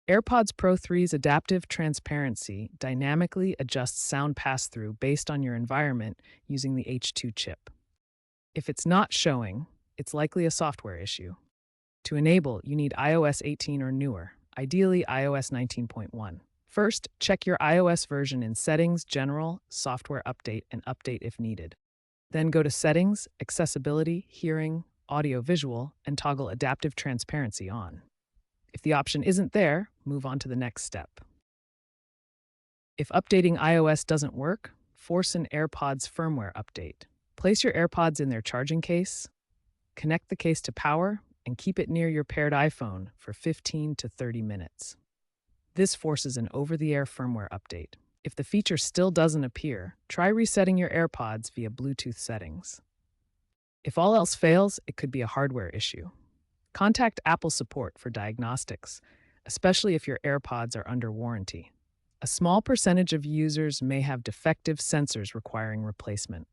AirPods Pro 3's adaptive transparency dynamically adjusts sound pass-through based on your environment using the H2 chip. If it's not showing, it's likely a software issue. To enable, you need iOS 18 or newer, ideally iOS 19.1. First, check your iOS version in Settings, General, Software Update, and Update if needed. Then go to Settings, Accessibility, Hearing, Audio Visual, and toggle Adaptive Transparency on. If the option isn't there, move on to the next step. If updating iOS doesn't work, force an AirPods firmware update. Place your AirPods in their charging case, connect the case to power, and keep it near your paired iPhone for 15 to 30 minutes. This forces an over-the-air firmware update. If the feature still doesn't appear, try resetting your AirPods via Bluetooth settings. If all else fails, it could be a hardware issue. Contact Apple support for diagnostics, especially if your AirPods are under warranty. A small percentage of users may have defective sensors requiring replacement.